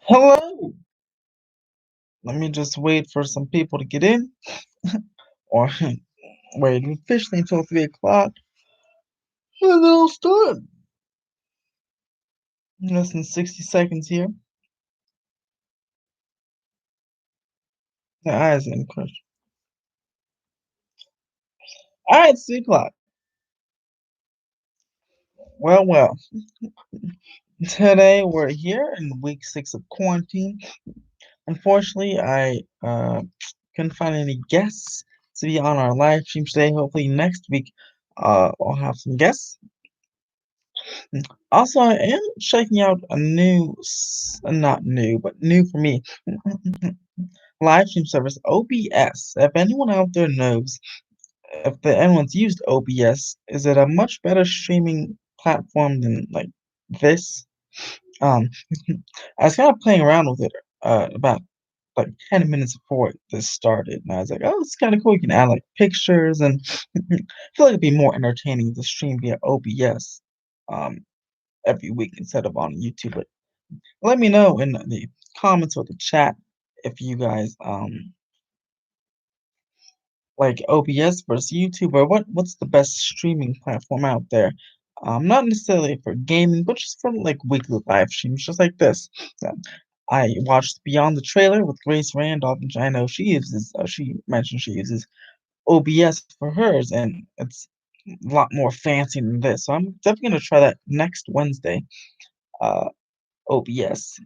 Hello. Let me just wait for some people to get in, or wait officially until 3 o'clock, and then I'll start. Less than 60 seconds here. The eyes in question. All right, 3 o'clock. Well. Today we're here in week 6 of quarantine. Unfortunately, I couldn't find any guests to be on our live stream today. Hopefully next week, I'll have some guests. Also, I am checking out a new, not new, but new for me, live stream service, OBS. If anyone out there knows, if anyone's used OBS, is it a much better streaming platform than like this? Um, I was kind of playing around with it about like 10 minutes before this started, and I was like, oh, it's kind of cool. You can add like pictures, and I feel like it'd be more entertaining to stream via OBS. Um, every week instead of on YouTube. But let me know in the comments or the chat if you guys like OBS versus YouTube, or what's the best streaming platform out there. Not necessarily for gaming, but just for like weekly live streams, just like this. Um, I watched Beyond the Trailer with Grace Randolph, and I know she mentioned she uses OBS for hers, and it's a lot more fancy than this. So I'm definitely gonna try that next Wednesday. OBS.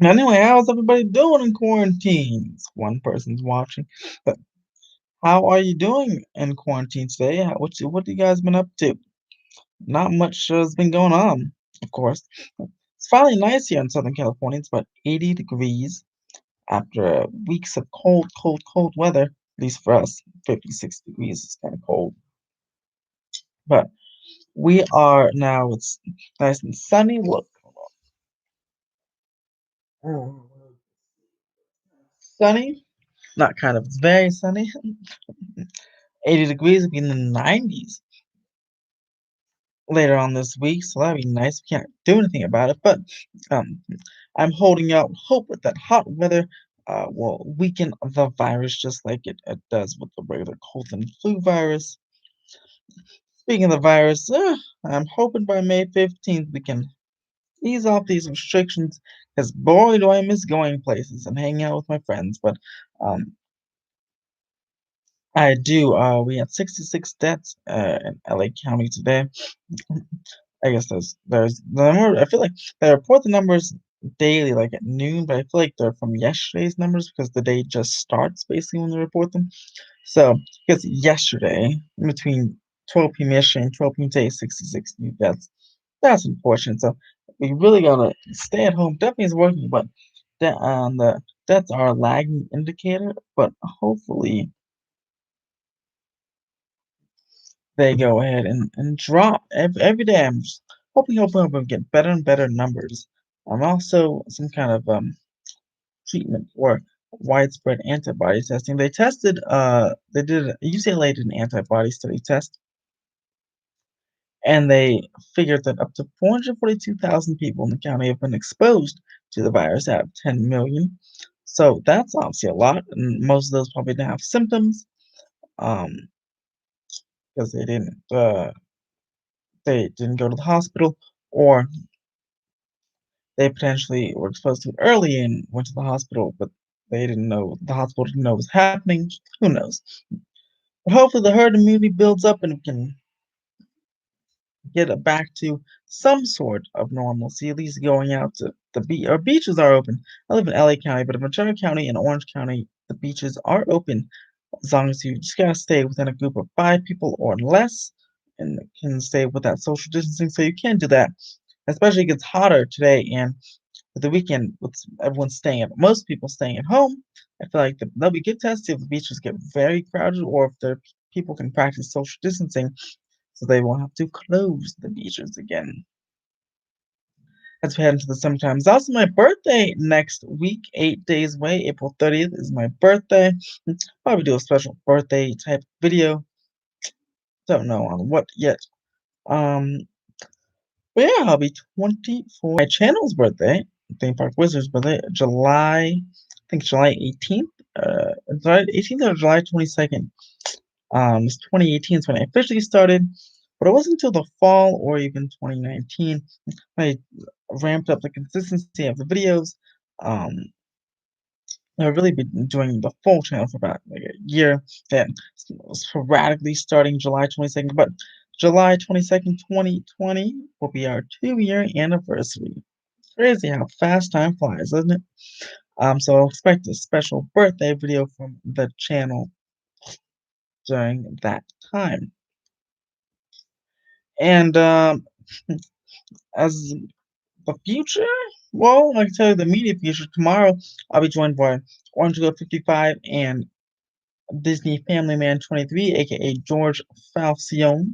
Anyway, how's everybody doing in quarantines? One person's watching. But how are you doing in quarantine today? What you guys been up to? Not much has been going on, of course. It's finally nice here in Southern California. It's about 80 degrees after weeks of cold weather. At least for us, 56 degrees is kind of cold. But we are now. It's nice and sunny. Look, sunny. Not kind of. It's very sunny. 80 degrees would be in the 90s later on this week, so that'd be nice. We can't do anything about it, but um, I'm holding out hope that that hot weather will weaken the virus just like it does with the regular cold and flu virus. Speaking of the virus, I'm hoping by May 15th we can ease off these restrictions, because boy, do I miss going places and hanging out with my friends. But um, I do. We had 66 deaths in LA County today. I guess there's the number. I feel like they report the numbers daily, like at noon, but I feel like they're from yesterday's numbers because the day just starts basically when they report them. So, because yesterday, between 12 p.m. yesterday and 12 p.m. today, 66 new deaths. That's unfortunate. So, we really gotta stay at home. Definitely is working, but that's our lagging indicator. But hopefully, they go ahead and drop every day. I'm just hoping we get better and better numbers. Also some kind of treatment for widespread antibody testing. They did UCLA did an antibody study test, and they figured that up to 442,000 people in the county have been exposed to the virus out of 10 million. So that's obviously a lot, and most of those probably didn't have symptoms, um, because they didn't go to the hospital, or they potentially were exposed to it early and went to the hospital, but the hospital didn't know it was happening. Who knows? But hopefully the herd immunity builds up and we can get it back to some sort of normalcy, at least going out to the beach. Our beaches are open. I live in LA County, but in Ventura County and Orange County, the beaches are open as long as you just gotta stay within a group of 5 people or less and can stay with that social distancing. So you can do that, especially it gets hotter today and for the weekend with everyone staying at most people staying at home. I feel like they'll be good tests if the beaches get very crowded or if the people can practice social distancing so they won't have to close the beaches again. As we head into the summertime. It's also my birthday next week, 8 days away. April 30th is my birthday. Probably do a special birthday type video. Don't know on what yet. Um, but yeah, I'll be 24. My channel's birthday theme park wizards, but July, I think July 18th, July 18th or July 22nd. It's 2018 is when I officially started, but it wasn't until the fall or even 2019 I ramped up the consistency of the videos. Um, I've really been doing the full channel for about like a year, then sporadically starting July 22nd, but July 22nd, 2020 will be our 2-year anniversary. Crazy how fast time flies, isn't it? So expect a special birthday video from the channel during that time. And as the future, well, I can tell you the immediate future. Tomorrow, I'll be joined by Orange Girl 55 and Disney Family Man 23, aka George Falcione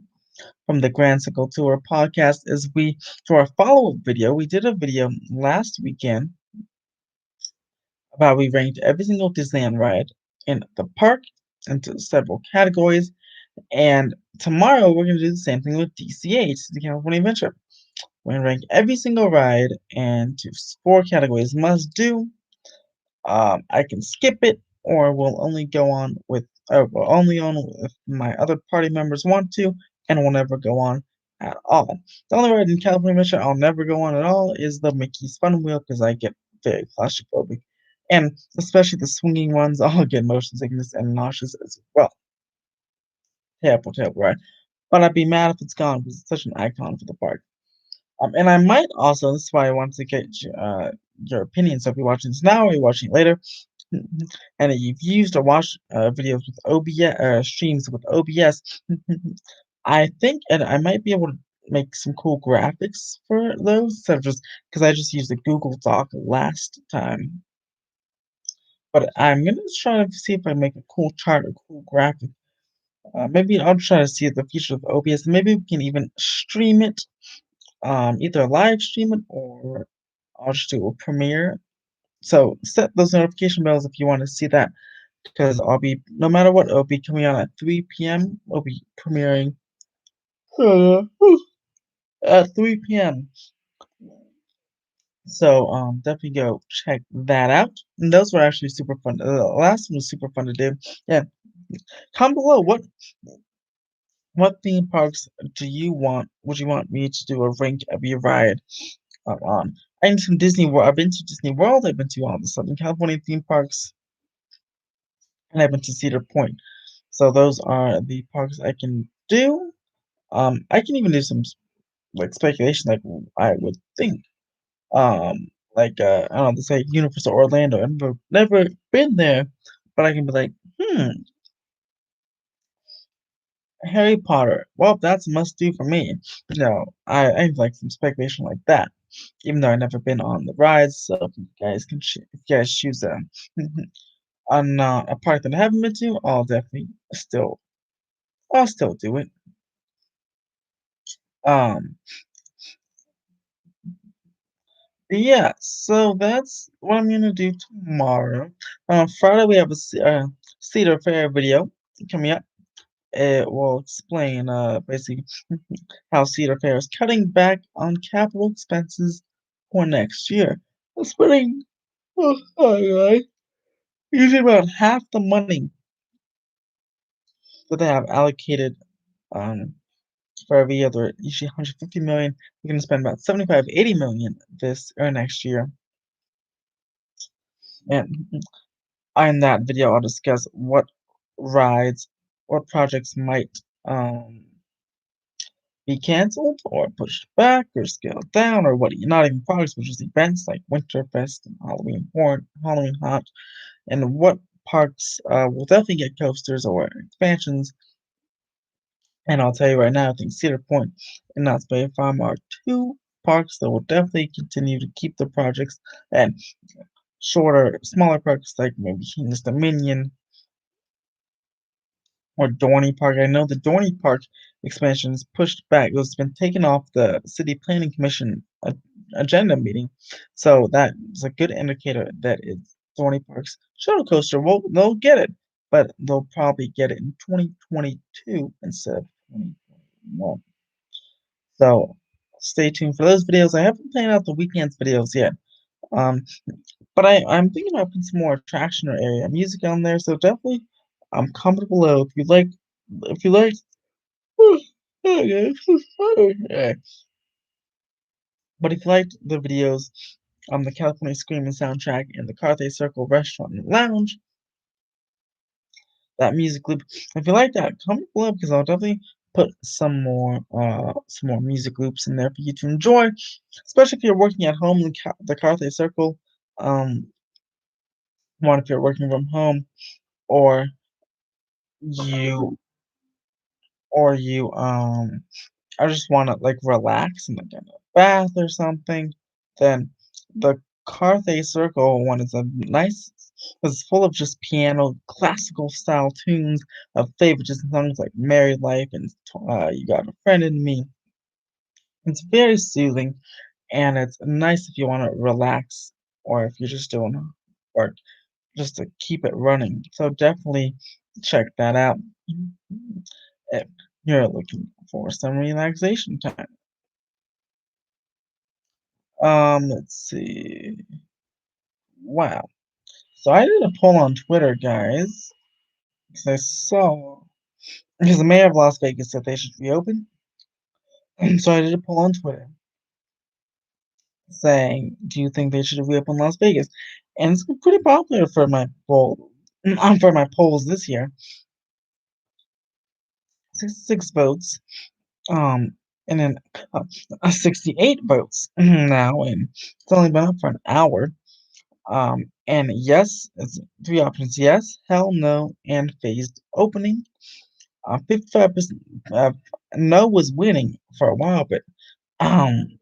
from the Grand Circle Tour podcast. As we do our follow up video, we did a video last weekend about we ranked every single Disneyland ride in the park into several categories. And tomorrow, we're going to do the same thing with DCH, the California Adventure. We're going to rank every single ride into 4 categories: must do, I can skip it, or we'll only go on with, we'll only on if my other party members want to, and we'll never go on at all. The only ride in California Adventure I'll never go on at all is the Mickey's Fun Wheel because I get very claustrophobic. And especially the swinging ones, I'll get motion sickness and nauseous as well. Terrible, terrible ride. But I'd be mad if it's gone because it's such an icon for the park. And I might also, this is why I wanted to get your opinions. So if you're watching this now or you're watching it later, and if you've used or watched videos with OBS, streams with OBS, I think, and I might be able to make some cool graphics for those instead of just because I just used a Google Doc last time. But I'm gonna try to see if I make a cool chart or cool graphic. Maybe I'll try to see the feature of OBS. Maybe we can even stream it, either live stream it or I'll just do a premiere. So set those notification bells if you want to see that, because I'll be no matter what, it'll be coming out at 3 p.m. I'll be premiering uh, at 3 p.m. So definitely go check that out. And those were actually super fun. The last one was super fun to do. Yeah, comment below what theme parks do you want? Would you want me to do a rank of your ride on? I need some Disney World. I've been to Disney World. I've been to all the Southern California theme parks, and I've been to Cedar Point. So those are the parks I can do. I can even do some like speculation, like I would think. I don't know, say Universal Orlando. I've never been there, but I can be like, Harry Potter. Well, that's a must do for me. I like some speculation like that, even though I've never been on the rides. So if you guys can, if you guys choose on a park that I haven't been to, still, I'll still do it. Um, yeah, so that's what I'm gonna do tomorrow. Friday we have a Cedar Fair video coming up. It will explain basically how Cedar Fair is cutting back on capital expenses for next year. They're spending usually about half the money that they have allocated um for every other, usually 150 million. We're gonna spend about 75, 80 million this or next year. And in that video, I'll discuss what rides or projects might be canceled or pushed back or scaled down, or what not even projects, but just events like Winterfest and Halloween Horn, Halloween Haunt, and what parks will definitely get coasters or expansions. And I'll tell you right now, I think Cedar Point and Knott's Berry Farm are 2 parks that will definitely continue to keep the projects, and shorter, smaller parks like maybe King's Dominion or Dorney Park. I know the Dorney Park expansion is pushed back. It's been taken off the City Planning Commission agenda meeting, so that is a good indicator that it's Dorney Park's shuttle coaster. Well, they'll get it, but they'll probably get it in 2022 instead of 2021. So stay tuned for those videos. I haven't planned out the weekend's videos yet. Um, but I'm thinking about putting some more attraction or area music on there, so definitely comment below if you like yeah. But if you liked the videos on the California Screaming soundtrack and the Carthay Circle Restaurant and Lounge, that music loop. If you like that, comment below because I'll definitely put some more music loops in there for you to enjoy, especially if you're working at home. The Carthay Circle, um, one if you're working from home or you you I just wanna, like, relax and, like, in a bath or something, then the Carthay Circle one is a nice it's full of just piano, classical style tunes of favorite just songs like "Married Life" and "You Got a Friend in Me." It's very soothing, and it's nice if you wanna relax or if you're just doing work, just to keep it running. So definitely check that out if you're looking for some relaxation time. Let's see. Wow. So I did a poll on Twitter, guys, because I saw because the mayor of Las Vegas said they should reopen. So I did a poll on Twitter saying, "Do you think they should reopen Las Vegas?" And it's been pretty popular for my poll, for my polls this year. 66 votes. Um, and then 68 votes now, and it's only been up for an hour. And yes, it's three options: yes, hell no, and phased opening. 55% no was winning for a while, but um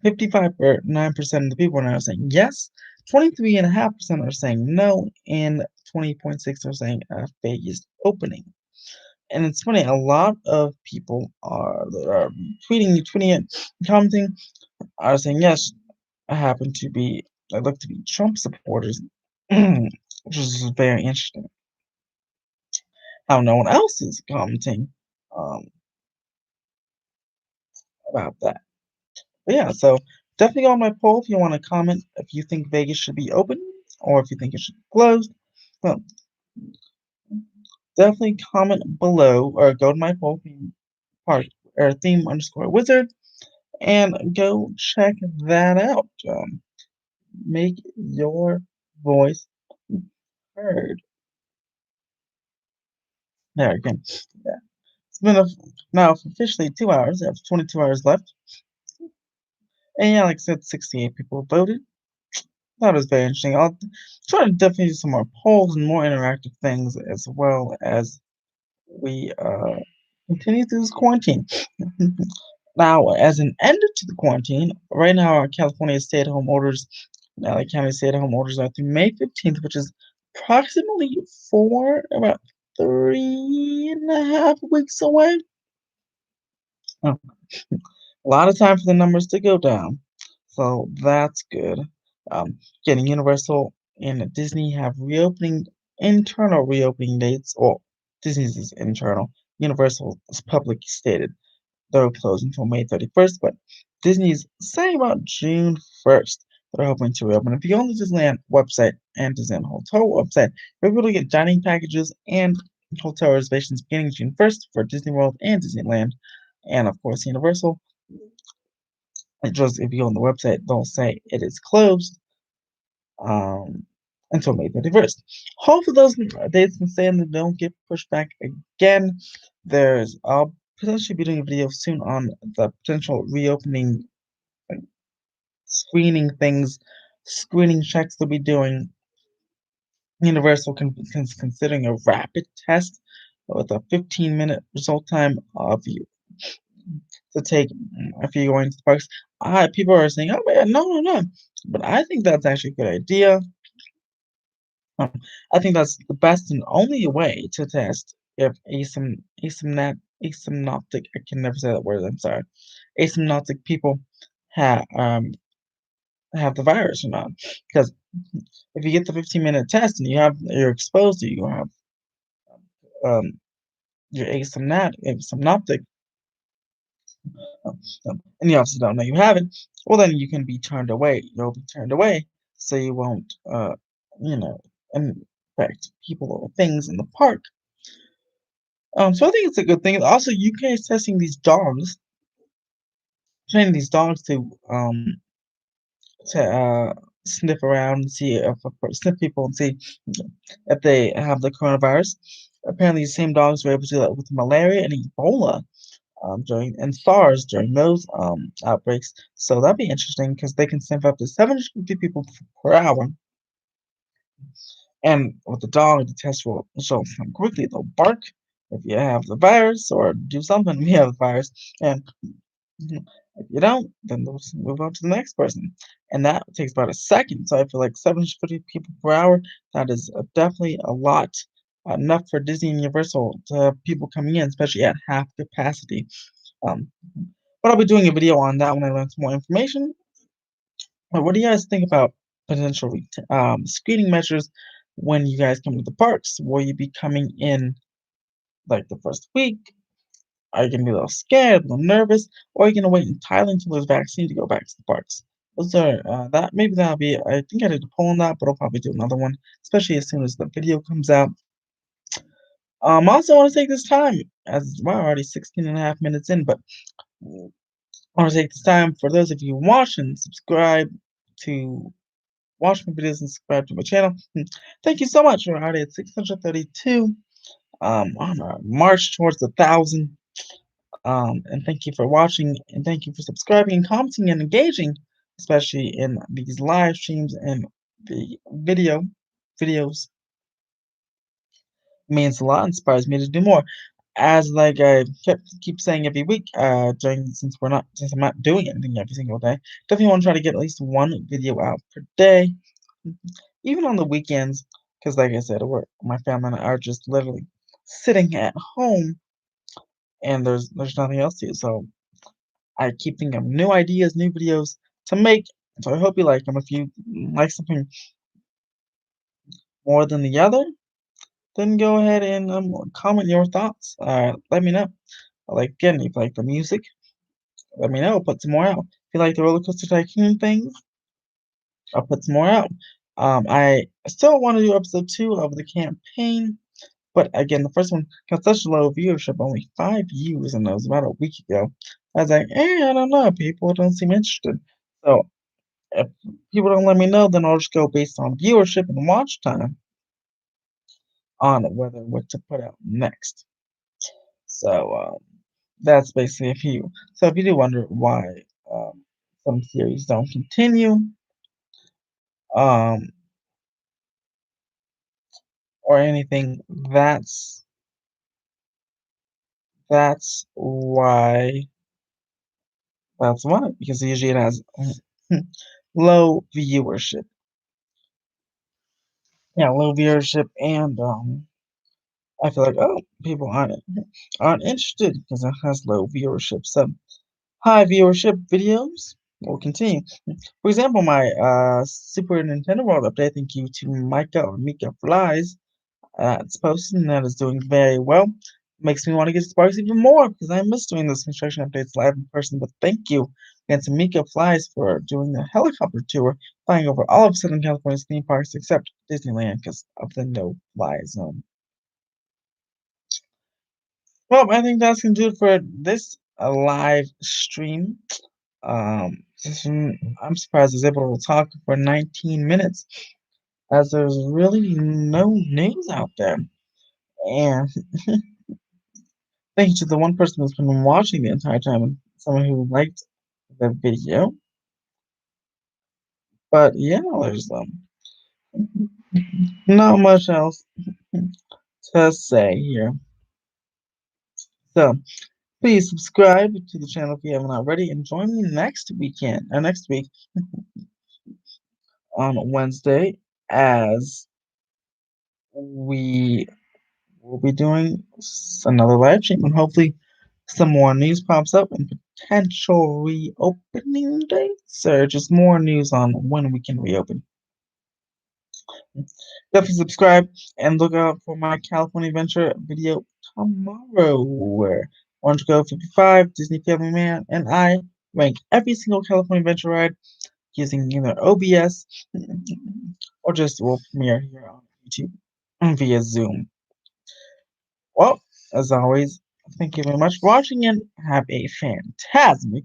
55.9% of the people are now saying yes, 23.5% are saying no, and 20.6 are saying phased opening. And it's funny, a lot of people are tweeting it, commenting, are saying yes. I look to be Trump supporters, which is very interesting. How no one else is commenting um, about that. But yeah, so definitely go on my poll if you want to comment if you think Vegas should be open or if you think it should be closed. Well, definitely comment below or go to my poll part or theme underscore wizard and go check that out. Make your voice heard. There again. Yeah. It's been now officially 2 hours. I have 22 hours left. And yeah, like I said, 68 people voted. That was very interesting. I'll try to definitely do some more polls and more interactive things as well as we continue through this quarantine. Now, as an end to the quarantine, right now our California stay-at-home orders, LA County stay-at-home orders are through May 15th, which is approximately about 3.5 weeks away. Oh, a lot of time for the numbers to go down. So that's good. Getting Universal and Disney have internal reopening dates. Well, Disney's is internal. Universal is publicly stated they'll close until May 31st, but Disney's saying about June 1st they're hoping to reopen. If you go on the Disneyland website and Disneyland Hotel website, you're able to get dining packages and hotel reservations beginning June 1st for Disney World and Disneyland, and of course Universal. Just if you go on the website, they'll say it is closed um, until May 31st. Hopefully, those dates can stay and they don't get pushed back again. I'll potentially be doing a video soon on the potential reopening like, screening things, screening checks they'll be doing. Universal considering a rapid test with a 15-minute result time of you to take if you're going to the parks. People are saying, "Oh man, no, no, no," but I think that's actually a good idea. Um, I think that's the best and only way to test if asymptomatic. I can never say that word. I'm sorry. Asymptomatic people have have the virus or not. Because if you get the 15-minute test and you're exposed to you have um you're asymptomatic, And you obviously don't know you have it, well, then you can be turned away. You'll be turned away so you won't, you know, infect people or things in the park. So I think it's a good thing. Also, UK is testing these dogs, training these dogs to sniff around and see if sniff people and see if they have the coronavirus. Apparently, the same dogs were able to do that with malaria and Ebola during and SARS during those outbreaks. So that'd be interesting because they can sniff up to 750 people per hour. And with the dog, the test will show them quickly. They'll bark if you have the virus or do something if you have the virus. And if you don't, then they'll just move on to the next person. And that takes about a second. So I feel like 750 people per hour, that is definitely a lot. Enough for Disney and Universal to have people coming in, especially at half capacity. Um, but I'll be doing a video on that when I learn some more information. But what do you guys think about potential screening measures when you guys come to the parks? Will you be coming in like the first week? Are you gonna be a little scared, a little nervous, or are you gonna wait entirely until there's vaccine to go back to the parks? Those are that maybe that'll be. I think I did a poll on that, but I'll probably do another one, especially as soon as the video comes out. I also want to take this time, as we're already 16 and a half minutes in, but I want to take this time for those of you watching, subscribe to watch my videos and subscribe to my channel. Thank you so much. We're already at 632. On our march towards 1,000. And thank you for watching, and thank you for subscribing and commenting and engaging, especially in these live streams and the videos. Means a lot, inspires me to do more. As like I keep saying every week, during since I'm not doing anything every single day, definitely want to try to get at least one video out per day, even on the weekends, because like I said, my family and I are just literally sitting at home, and there's nothing else to do. So I keep thinking of new ideas, new videos to make. So I hope you like them. If you like something more than the other, then go ahead and comment your thoughts. Let me know. Like again, if you like the music, let me know. I'll put some more out. If you like the roller coaster tycoon things, I'll put some more out. I still want to do episode 2 of the campaign, but again, the first one got such low viewership, only 5 views, and that was about a week ago. I was like, I don't know, people don't seem interested. So if people don't let me know, then I'll just go based on viewership and watch time on whether what to put out next. So that's basically a few. So if you do wonder why some series don't continue, um, or anything, that's why that's why because usually it has low viewership. Yeah, low viewership, and I feel like people aren't interested because it has low viewership. So high viewership videos will continue. For example, my Super Nintendo World update. Thank you to Micah or Mika Flies. It's posted and that is doing very well. Makes me want to get Sparks even more because I miss doing those construction updates live in person. But thank you again to Mika Flies for doing the helicopter tour, flying over all of Southern California's theme parks except Disneyland because of the no-fly zone. Well, I think that's gonna do it for this live stream. I'm surprised I was able to talk for 19 minutes, as there's really no news out there. And thank you to the one person who's been watching the entire time and someone who liked the video. But yeah, there's not much else to say here. So please subscribe to the channel if you haven't already, and join me next week on Wednesday as we will be doing another live stream, and hopefully some more news pops up and potential reopening dates, or just more news on when we can reopen. Definitely subscribe and look out for my California Adventure video tomorrow. Go 55, Disney Family Man, and I rank every single California Adventure ride using either OBS or just World Premiere here on YouTube via Zoom. Well, as always, thank you very much for watching and have a fantastic